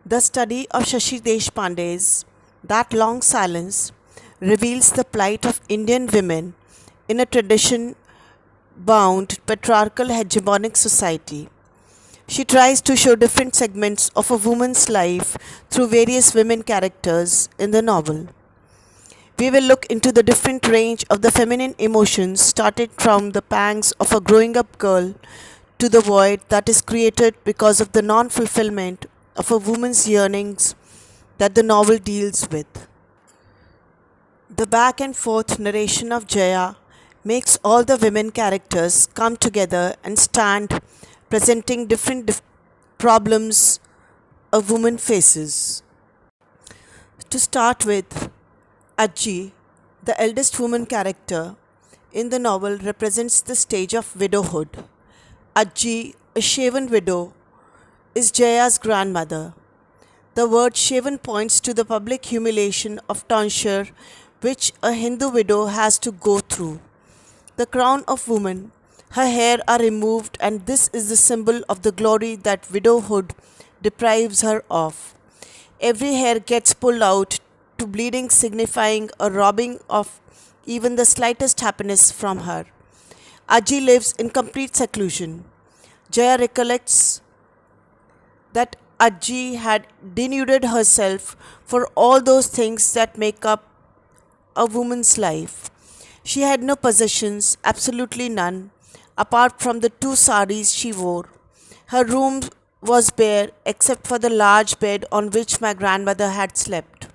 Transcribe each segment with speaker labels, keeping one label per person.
Speaker 1: The study of Shashi Deshpande's That Long Silence reveals the plight of Indian women in a tradition bound patriarchal hegemonic society. She tries to show different segments of a woman's life through various women characters in the novel. We will look into the different range of the feminine emotions, started from the pangs of a growing up girl to the void that is created because of the non fulfillment of a woman's yearnings that the novel deals with. The back and forth narration of Jaya makes all the women characters come together and stand presenting different problems a woman faces. To start with, Ajji, the eldest woman character in the novel, represents the stage of widowhood. Ajji, a shaven widow, is Jaya's grandmother. The word shaven points to the public humiliation of tonsure which a Hindu widow has to go through. The crown of woman, her hair are removed, and this is the symbol of the glory that widowhood deprives her of. Every hair gets pulled out to bleeding, signifying a robbing of even the slightest happiness from her. Aji lives in complete seclusion. Jaya recollects that Aji had denuded herself for all those things that make up a woman's life. She had no possessions, absolutely none, apart from the two saris she wore. Her room was bare except for the large bed on which my grandmother had slept.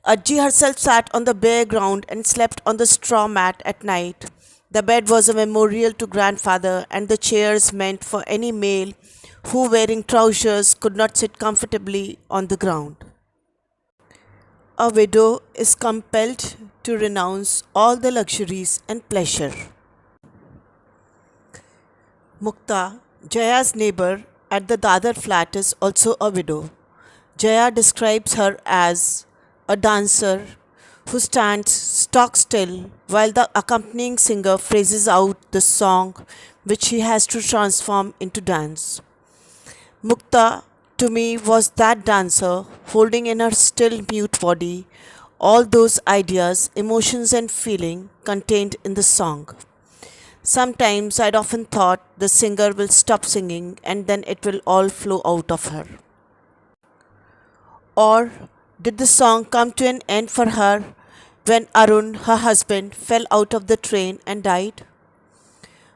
Speaker 1: Ajji herself sat on the bare ground and slept on the straw mat at night. The bed was a memorial to grandfather, and the chairs meant for any male who, wearing trousers, could not sit comfortably on the ground. A widow is compelled to renounce all the luxuries and pleasure. Mukta, Jaya's neighbor at the Dadar flat, is also a widow. Jaya describes her as a dancer who stands stock still while the accompanying singer phrases out the song which she has to transform into dance. Mukta, to me, was that dancer holding in her still mute body all those ideas, emotions, and feeling contained in the song. Sometimes I'd often thought the singer will stop singing and then it will all flow out of her. Or did the song come to an end for her when Arun, her husband, fell out of the train and died?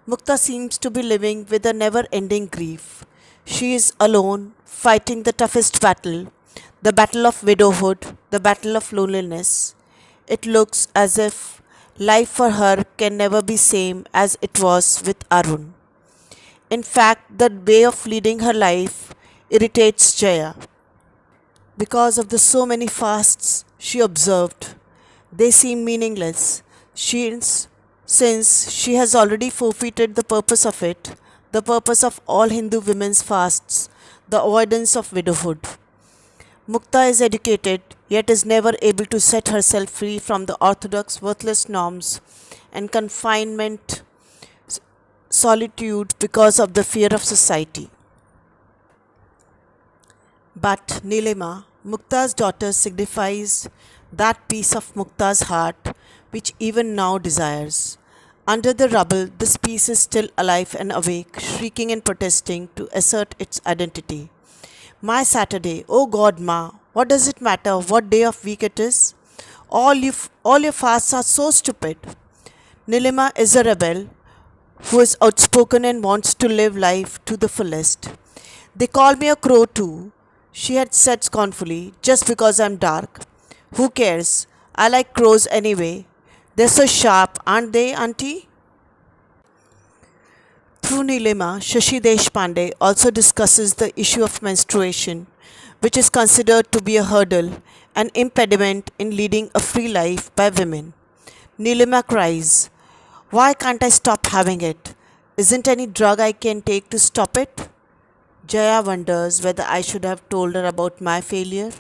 Speaker 1: Mukta seems to be living with a never ending grief. She is alone, fighting the toughest battle, the battle of widowhood, the battle of loneliness. It looks as if life for her can never be same as it was with Arun. In fact, the way of leading her life irritates Jaya. Because of the so many fasts she observed, they seem meaningless. Since she has already forfeited the purpose of it, the purpose of all Hindu women's fasts, the avoidance of widowhood. Mukta is educated, yet is never able to set herself free from the orthodox worthless norms and confinement, solitude because of the fear of society. But Nilima, Mukta's daughter, signifies that piece of Mukta's heart which even now desires. Under the rubble, this piece is still alive and awake, shrieking and protesting to assert its identity. My Saturday, oh God, Ma, what does it matter what day of week it is? All your fasts are so stupid. Nilima is a rebel who is outspoken and wants to live life to the fullest. They call me a crow too, she had said scornfully, just because I'm dark. Who cares? I like crows anyway. They're so sharp, aren't they, Auntie? Through Nilima, Shashi Deshpande also discusses the issue of menstruation, which is considered to be a hurdle, an impediment in leading a free life by women. Nilima cries, why can't I stop having it? Isn't any drug I can take to stop it? Jaya wonders whether I should have told her about my failure.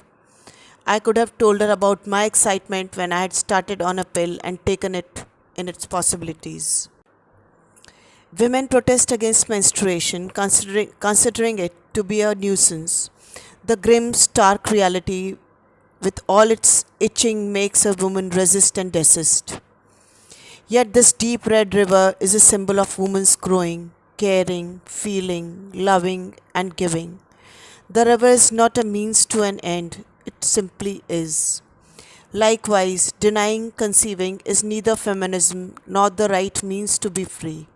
Speaker 1: I could have told her about my excitement when I had started on a pill and taken it in its possibilities. Women protest against menstruation, considering it to be a nuisance. The grim, stark reality with all its itching makes a woman resist and desist. Yet this deep red river is a symbol of woman's growing, caring, feeling, loving, and giving. The river is not a means to an end, it simply is. Likewise, denying conceiving is neither feminism nor the right means to be free.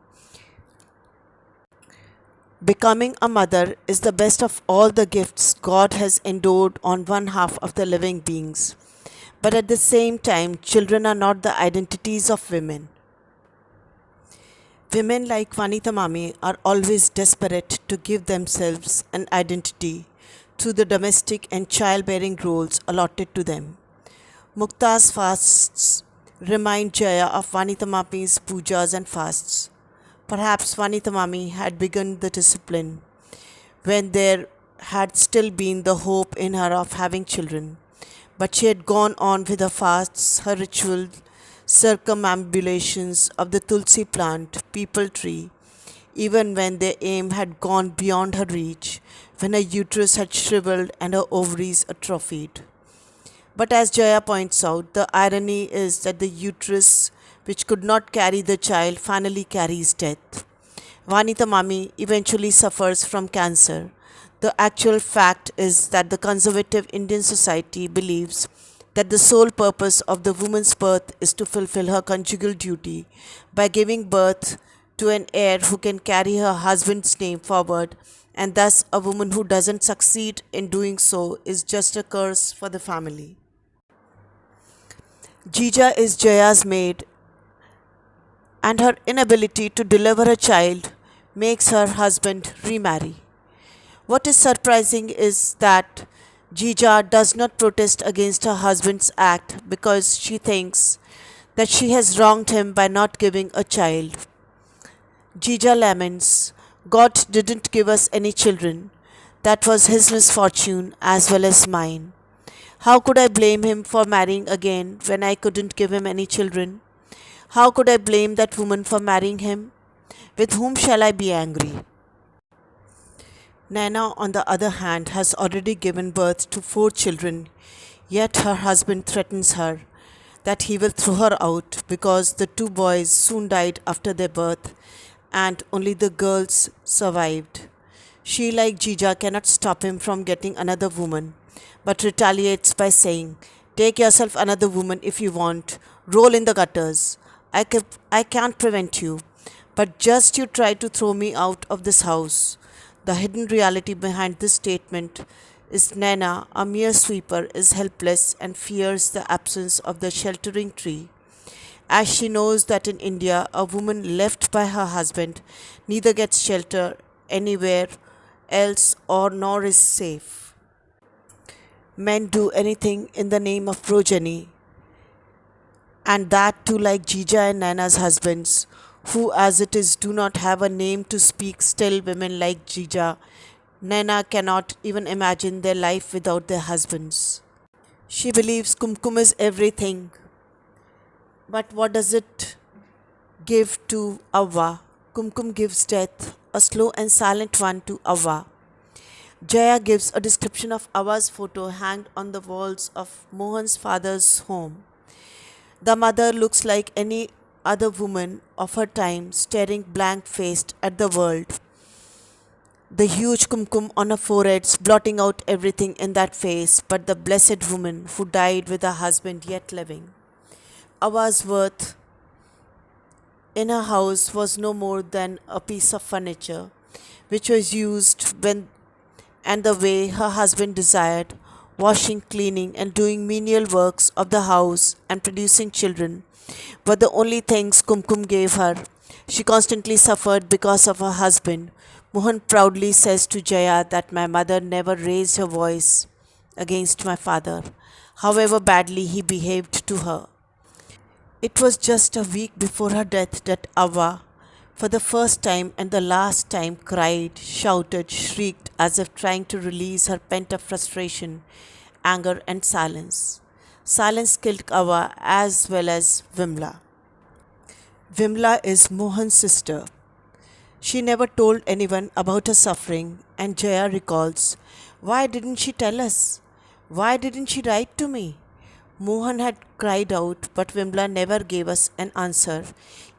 Speaker 1: Becoming a mother is the best of all the gifts God has endowed on one half of the living beings. But at the same time, children are not the identities of women. Women like Vanita Mami are always desperate to give themselves an identity through the domestic and childbearing roles allotted to them. Mukta's fasts remind Jaya of Vanita Mami's pujas and fasts. Perhaps Vanita Mami had begun the discipline when there had still been the hope in her of having children, but she had gone on with her fasts, her ritual circumambulations of the tulsi plant, peepal tree, even when their aim had gone beyond her reach, when her uterus had shriveled and her ovaries atrophied. But as Jaya points out, the irony is that the uterus, which could not carry the child, finally carries death. Vanita Mami eventually suffers from cancer. The actual fact is that the conservative Indian society believes that the sole purpose of the woman's birth is to fulfill her conjugal duty by giving birth to an heir who can carry her husband's name forward, and thus a woman who doesn't succeed in doing so is just a curse for the family. Jija is Jaya's maid, and her inability to deliver a child makes her husband remarry. What is surprising is that Jija does not protest against her husband's act because she thinks that she has wronged him by not giving a child. Jija laments, God didn't give us any children. That was his misfortune as well as mine. How could I blame him for marrying again when I couldn't give him any children? How could I blame that woman for marrying him? With whom shall I be angry? Naina, on the other hand, has already given birth to 4 children, yet her husband threatens her that he will throw her out because the 2 boys soon died after their birth and only the girls survived. She, like Jija, cannot stop him from getting another woman, but retaliates by saying, take yourself another woman if you want, roll in the gutters. I can't prevent you, but just you try to throw me out of this house. The hidden reality behind this statement is Naina, a mere sweeper, is helpless and fears the absence of the sheltering tree, as she knows that in India a woman left by her husband neither gets shelter anywhere else or nor is safe. Men do anything in the name of progeny, and that too like Jija and Naina's husbands, who as it is do not have a name to speak. Still women like Jija, Naina cannot even imagine their life without their husbands. She believes Kumkum is everything, but what does it give to Avva? Kumkum gives death, a slow and silent one to Avva. Jaya gives a description of Avva's photo hanged on the walls of Mohan's father's home. The mother looks like any other woman of her time, staring blank-faced at the world. The huge kumkum on her forehead blotting out everything in that face but the blessed woman who died with her husband yet living. Avva's worth in her house was no more than a piece of furniture, which was used when and the way her husband desired, washing, cleaning, and doing menial works of the house and producing children were the only things Kumkum gave her. She constantly suffered because of her husband. Mohan proudly says to Jaya that my mother never raised her voice against my father, however badly he behaved to her. It was just a week before her death that Avva, for the first time and the last time, cried, shouted, shrieked as if trying to release her pent up frustration, anger, and silence. Silence killed Avva as well as Vimla. Vimla is Mohan's sister. She never told anyone about her suffering, and Jaya recalls Why didn't she tell us? Why didn't she write to me? Mohan had cried out, but Vimla never gave us an answer,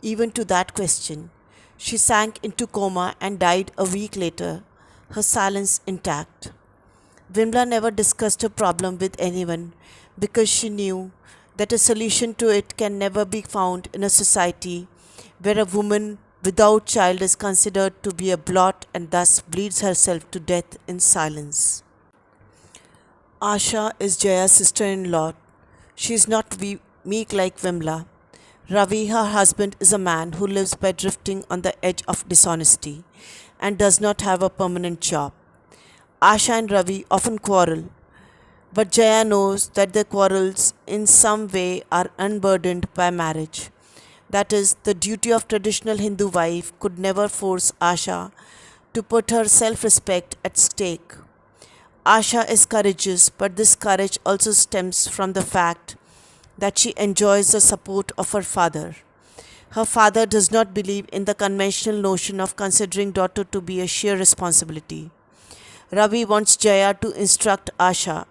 Speaker 1: even to that question. She sank into coma and died a week later, her silence intact. Vimla never discussed her problem with anyone because she knew that a solution to it can never be found in a society where a woman without child is considered to be a blot and thus bleeds herself to death in silence. Asha is Jaya's sister in law. She is not meek like Vimla. Ravi, her husband, is a man who lives by drifting on the edge of dishonesty and does not have a permanent job. Asha and Ravi often quarrel, but Jaya knows that their quarrels in some way are unburdened by marriage. That is, the duty of traditional Hindu wife could never force Asha to put her self respect at stake. Asha is courageous, but this courage also stems from the fact that she enjoys the support of her father. Her father does not believe in the conventional notion of considering daughter to be a sheer responsibility. Ravi wants Jaya to instruct Asha.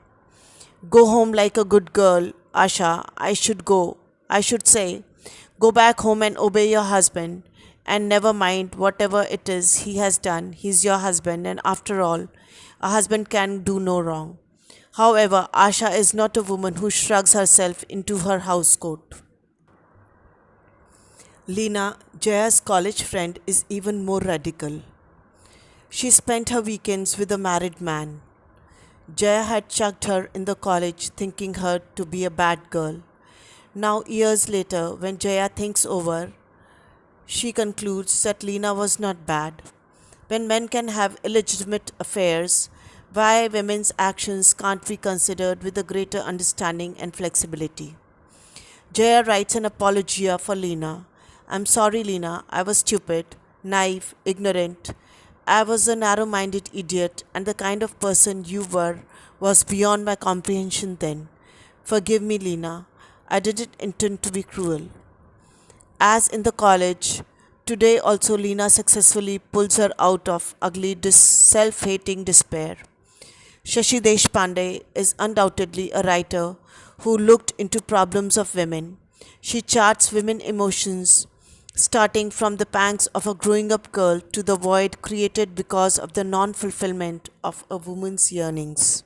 Speaker 1: Go home like a good girl, Asha. I should say, go back home and obey your husband, and never mind whatever it is he has done. He's your husband, and after all, a husband can do no wrong. However, Asha is not a woman who shrugs herself into her housecoat. Lena, Jaya's college friend, is even more radical. She spent her weekends with a married man. Jaya had chucked her in the college, thinking her to be a bad girl. Now, years later, when Jaya thinks over, she concludes that Lena was not bad. When men can have illegitimate affairs, why women's actions can't be considered with a greater understanding and flexibility? Jaya writes an apologia for Lena. I'm sorry, Lena, I was stupid, naive, ignorant. I was a narrow minded idiot, and the kind of person you were was beyond my comprehension then. Forgive me, Lena. I didn't intend to be cruel. As in the college, today also Lena successfully pulls her out of ugly, self hating despair. Shashi Deshpande is undoubtedly a writer who looked into problems of women. She charts women emotions starting from the pangs of a growing up girl to the void created because of the non fulfillment of a woman's yearnings.